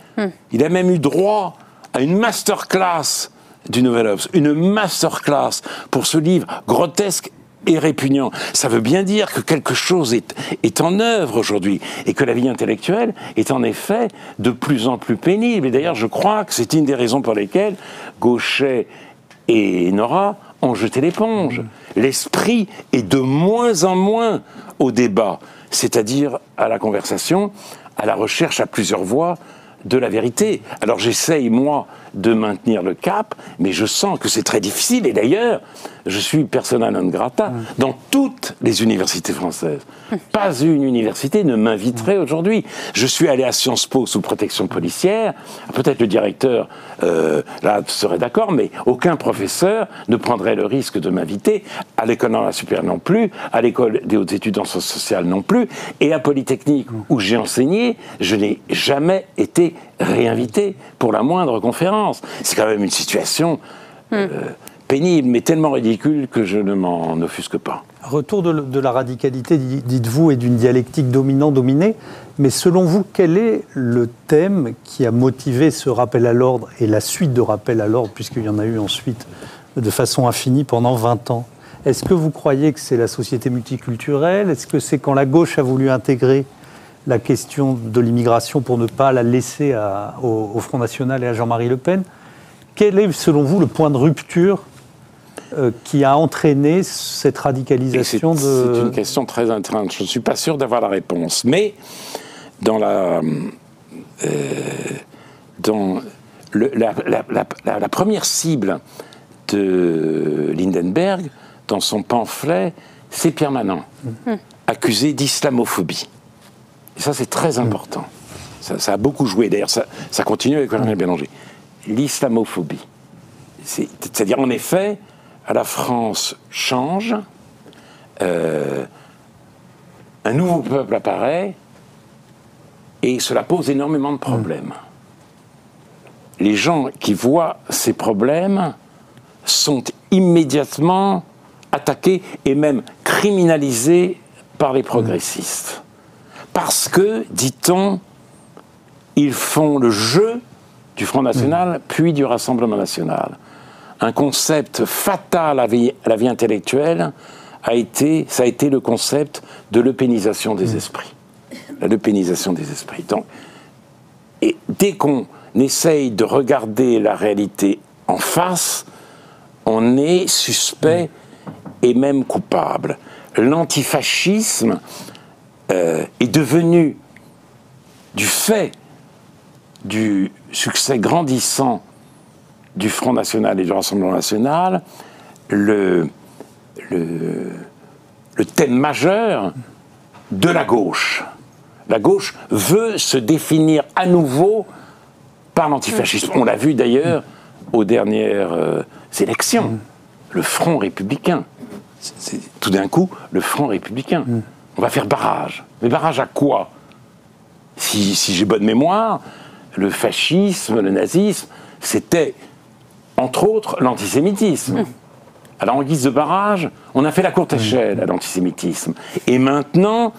Il a même eu droit à une masterclass du Nouvel Obs, une masterclass pour ce livre grotesque et répugnant. Ça veut bien dire que quelque chose est en œuvre aujourd'hui et que la vie intellectuelle est en effet de plus en plus pénible. Et d'ailleurs, je crois que c'est une des raisons pour lesquelles Gauchet et Nora ont jeté l'éponge. L'esprit est de moins en moins au débat, c'est-à-dire à la conversation, à la recherche à plusieurs voix de la vérité. Alors j'essaye, moi, de maintenir le cap, mais je sens que c'est très difficile. Et d'ailleurs, je suis persona non grata dans toutes les universités françaises. Pas une université ne m'inviterait aujourd'hui. Je suis allé à Sciences Po sous protection policière. Peut-être le directeur, là, serait d'accord, mais aucun professeur ne prendrait le risque de m'inviter. À l'école normale supérieure non plus, à l'école des hautes études en sciences sociales non plus, et à Polytechnique, où j'ai enseigné, je n'ai jamais été réinvité pour la moindre conférence. C'est quand même une situation pénible, mais tellement ridicule que je ne m'en offusque pas. Retour de la radicalité, dites-vous, et d'une dialectique dominant-dominé, mais selon vous, quel est le thème qui a motivé ce rappel à l'ordre et la suite de rappel à l'ordre, puisqu'il y en a eu ensuite de façon infinie pendant 20 ans? Est-ce que vous croyez que c'est la société multiculturelle? Est-ce que c'est quand la gauche a voulu intégrer la question de l'immigration pour ne pas la laisser au Front National et à Jean-Marie Le Pen? Quel est, selon vous, le point de rupture qui a entraîné cette radicalisation C'est une question très intéressante. Je ne suis pas sûr d'avoir la réponse. Mais dans la première cible de Lindenberg, dans son pamphlet, c'est Pierre Manant, accusé d'islamophobie. Et ça, c'est très important. Ça a beaucoup joué. D'ailleurs, ça continue avec Colonel Bélanger. L'islamophobie. C'est-à-dire, en effet, la France change, un nouveau peuple apparaît, et cela pose énormément de problèmes. Les gens qui voient ces problèmes sont immédiatement attaqués et même criminalisés par les progressistes. Parce que, dit-on, ils font le jeu du Front National, puis du Rassemblement National. Un concept fatal à la vie intellectuelle ça a été le concept de l'eupénisation des esprits. La eupénisation des esprits. Donc, et dès qu'on essaye de regarder la réalité en face, on est suspect et même coupable. L'antifascisme est devenu, du fait du succès grandissant du Front National et du Rassemblement National, le thème majeur de la gauche. La gauche veut se définir à nouveau par l'antifascisme. On l'a vu d'ailleurs aux dernières élections. Le Front républicain. C'est tout d'un coup le Front républicain. On va faire barrage. Mais barrage à quoi? Si j'ai bonne mémoire, le fascisme, le nazisme, c'était entre autres l'antisémitisme. Alors en guise de barrage, on a fait la courte échelle à l'antisémitisme. Et maintenant,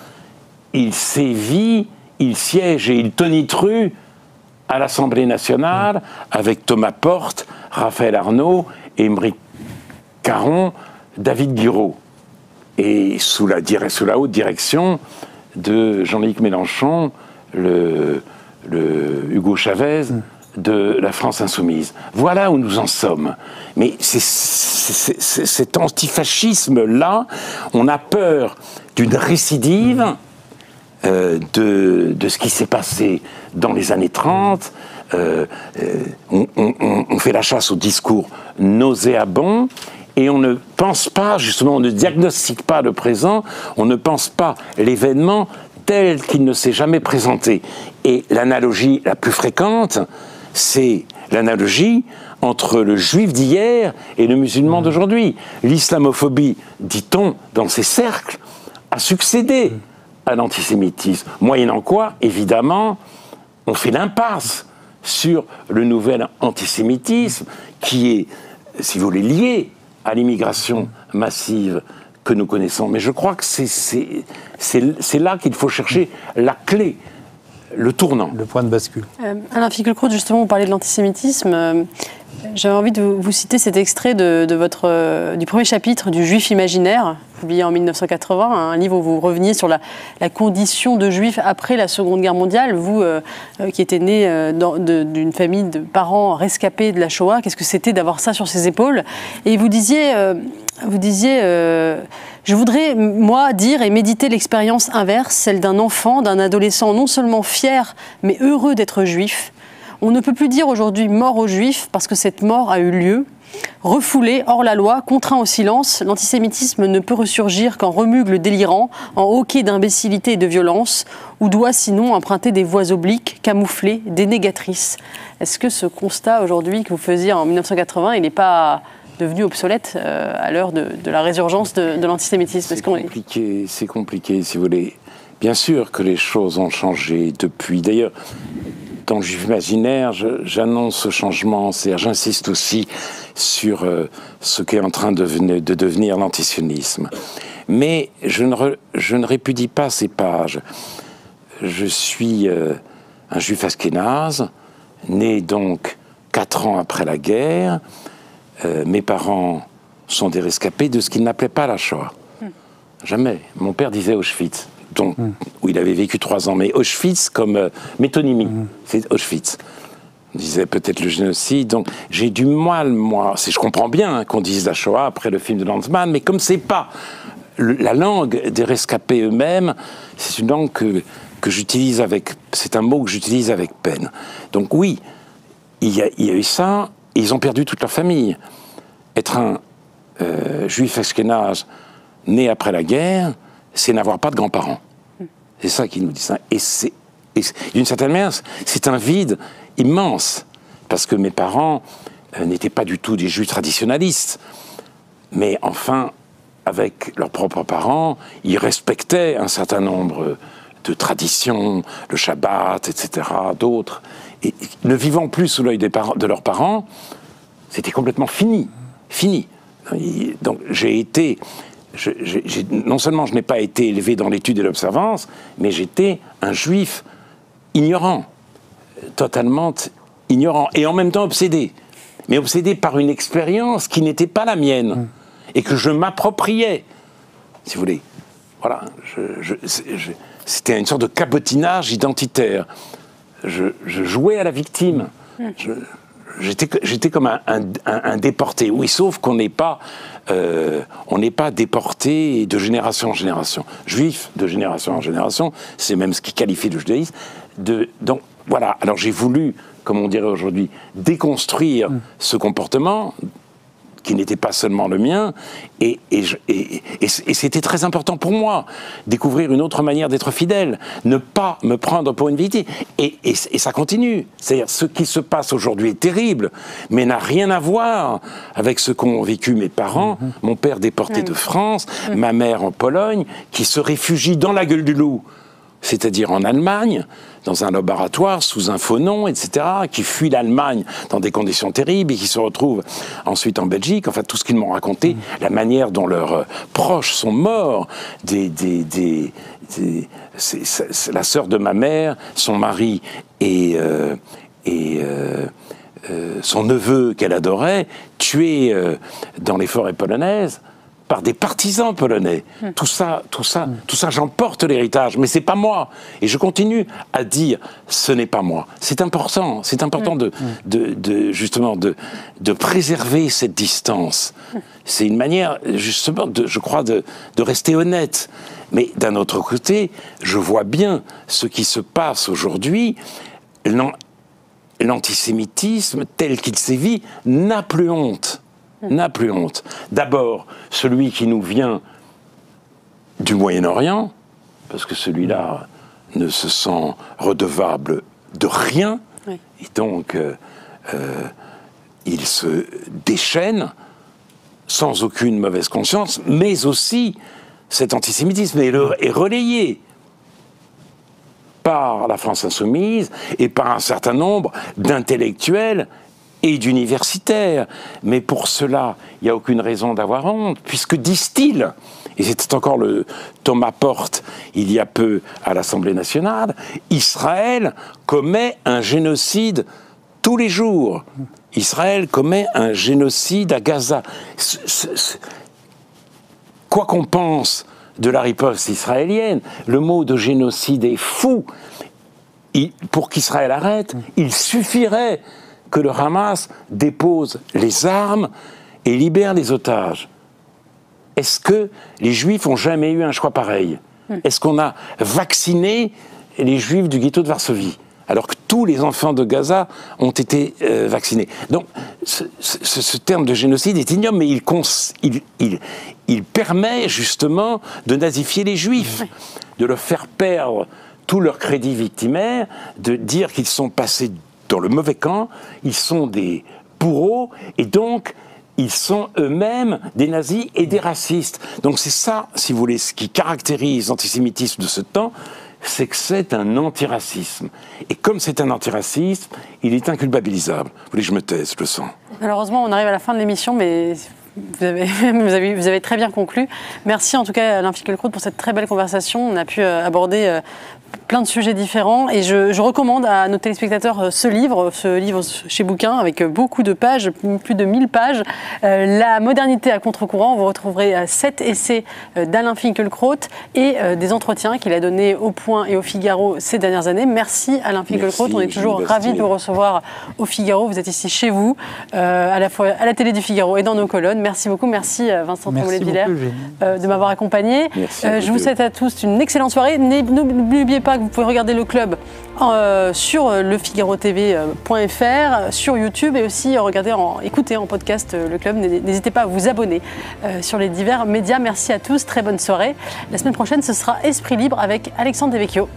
il sévit, il siège et il tonitruit à l'Assemblée nationale avec Thomas Porte, Raphaël Arnaud, Émeric Caron, David Guiraud. Et sous la haute direction de Jean-Luc Mélenchon, le Hugo Chavez de la France insoumise. Voilà où nous en sommes. Mais cet antifascisme-là, on a peur d'une récidive de ce qui s'est passé dans les années 30. On fait la chasse au discours nauséabond et on ne pense pas, justement, on ne diagnostique pas le présent, on ne pense pas l'événement tel qu'il ne s'est jamais présenté. Et l'analogie la plus fréquente, c'est l'analogie entre le juif d'hier et le musulman d'aujourd'hui. L'islamophobie, dit-on, dans ces cercles, a succédé à l'antisémitisme. Moyennant quoi, évidemment, on fait l'impasse sur le nouvel antisémitisme qui est, si vous voulez, lié à l'immigration massive que nous connaissons. Mais je crois que c'est là qu'il faut chercher la clé, le tournant. Le point de bascule. Alain Finkielkraut, justement, vous parlez de l'antisémitisme. J'avais envie de vous citer cet extrait du premier chapitre du Juif imaginaire, publié en 1980, un livre où vous reveniez sur la condition de Juif après la Seconde Guerre mondiale. Vous, qui étiez né d'une famille de parents rescapés de la Shoah, qu'est-ce que c'était d'avoir ça sur ses épaules? Et vous disiez, je voudrais, moi, dire et méditer l'expérience inverse, celle d'un enfant, d'un adolescent non seulement fier, mais heureux d'être juif. On ne peut plus dire aujourd'hui mort aux Juifs parce que cette mort a eu lieu. Refoulé, hors la loi, contraint au silence, l'antisémitisme ne peut ressurgir qu'en remugle délirant, en hoquet d'imbécilité et de violence, ou doit sinon emprunter des voies obliques, camouflées, dénégatrices. Est-ce que ce constat aujourd'hui que vous faisiez en 1980, il n'est pas devenu obsolète à l'heure de la résurgence de l'antisémitisme? C'est compliqué, si vous voulez. Bien sûr que les choses ont changé depuis. D'ailleurs, dans le Juif imaginaire, j'annonce ce changement, c'est-à-dire j'insiste aussi sur ce qu'est en train de devenir l'antisionisme. Mais je ne répudie pas ces pages. Je suis un Juif ashkénaze, né donc 4 ans après la guerre. Mes parents sont des rescapés de ce qu'ils n'appelaient pas la Shoah. Jamais. Mon père disait Auschwitz. Donc, où il avait vécu 3 ans, mais Auschwitz comme métonymie, c'est Auschwitz. On disait peut-être le génocide, donc j'ai du mal, moi, je comprends bien qu'on dise la Shoah après le film de Lanzmann, mais comme c'est pas la langue des rescapés eux-mêmes, c'est une langue que j'utilise c'est un mot que j'utilise avec peine. Donc oui, il y a eu ça, et ils ont perdu toute leur famille. Être un juif ashkénaze né après la guerre, c'est n'avoir pas de grands-parents. C'est ça qui nous dit ça. Et d'une certaine manière, c'est un vide immense, parce que mes parents n'étaient pas du tout des juifs traditionnalistes. Mais enfin, avec leurs propres parents, ils respectaient un certain nombre de traditions, le Shabbat, etc., d'autres. Et ne vivant plus sous l'œil de leurs parents, c'était complètement fini. Fini. Donc non seulement je n'ai pas été élevé dans l'étude et l'observance, mais j'étais un juif ignorant, totalement ignorant, et en même temps obsédé. Mais obsédé par une expérience qui n'était pas la mienne, et que je m'appropriais, si vous voulez. Voilà, c'était une sorte de cabotinage identitaire. Je jouais à la victime. J'étais comme un déporté. Oui, sauf qu'on n'est pas déporté de génération en génération. Juif de génération en génération, c'est même ce qui qualifie le judaïsme. Donc voilà, alors j'ai voulu, comme on dirait aujourd'hui, déconstruire ce comportement qui n'était pas seulement le mien, et c'était très important pour moi, découvrir une autre manière d'être fidèle, ne pas me prendre pour une victime, et ça continue. C'est-à-dire, ce qui se passe aujourd'hui est terrible, mais n'a rien à voir avec ce qu'ont vécu mes parents, mon père déporté de France, ma mère en Pologne, qui se réfugie dans la gueule du loup, c'est-à-dire en Allemagne, dans un laboratoire, sous un faux nom, etc., qui fuit l'Allemagne dans des conditions terribles et qui se retrouve ensuite en Belgique. Enfin, tout ce qu'ils m'ont raconté, la manière dont leurs proches sont morts, la sœur de ma mère, son mari et son neveu qu'elle adorait, tués dans les forêts polonaises par des partisans polonais. Tout ça, j'en porte l'héritage, mais c'est pas moi. Et je continue à dire, ce n'est pas moi. C'est important justement de préserver cette distance. C'est une manière, justement, je crois, de rester honnête. Mais d'un autre côté, je vois bien ce qui se passe aujourd'hui. L'antisémitisme, tel qu'il sévit, n'a plus honte. N'a plus honte. D'abord, celui qui nous vient du Moyen-Orient, parce que celui-là ne se sent redevable de rien, oui. Et donc il se déchaîne sans aucune mauvaise conscience, mais aussi cet antisémitisme est relayé par la France insoumise et par un certain nombre d'intellectuels et d'universitaires. Mais pour cela, il n'y a aucune raison d'avoir honte, puisque disent-ils, et c'était encore le Thomas Porte il y a peu à l'Assemblée nationale, Israël commet un génocide tous les jours. Israël commet un génocide à Gaza. Quoi qu'on pense de la riposte israélienne, le mot de génocide est fou. Pour qu'Israël arrête, il suffirait que le Hamas dépose les armes et libère les otages. Est-ce que les Juifs ont jamais eu un choix pareil ? Est-ce qu'on a vacciné les Juifs du ghetto de Varsovie, alors que tous les enfants de Gaza ont été vaccinés? Donc, ce terme de génocide est ignoble, mais il permet justement de nazifier les Juifs, de leur faire perdre tout leur crédit victimaire, de dire qu'ils sont passés dans le mauvais camp, ils sont des bourreaux, et donc ils sont eux-mêmes des nazis et des racistes. Donc c'est ça, si vous voulez, ce qui caractérise l'antisémitisme de ce temps, c'est que c'est un antiracisme. Et comme c'est un antiracisme, il est inculpabilisable. Vous voulez que je me taise, je le sens. Malheureusement, on arrive à la fin de l'émission, mais vous avez très bien conclu. Merci en tout cas Alain Finkielkraut pour cette très belle conversation. On a pu aborder plein de sujets différents et je recommande à nos téléspectateurs ce livre chez Bouquin avec beaucoup de pages, plus de 1000 pages. La modernité à contre-courant, vous retrouverez 7 essais d'Alain Finkielkraut et des entretiens qu'il a donnés au Point et au Figaro ces dernières années. Merci Alain Finkielkraut, on est toujours ravis de vous recevoir au Figaro. Vous êtes ici chez vous, à la fois à la télé du Figaro et dans nos colonnes. Merci beaucoup, merci Vincent Tremblay-Villers de m'avoir accompagné. Je vous souhaite à tous une excellente soirée. N'oubliez pas que vous pouvez regarder le club sur lefigarotv.fr, sur YouTube et aussi écouter en podcast le club. N'hésitez pas à vous abonner sur les divers médias. Merci à tous, très bonne soirée. La semaine prochaine, ce sera Esprit Libre avec Alexandre Devecchio.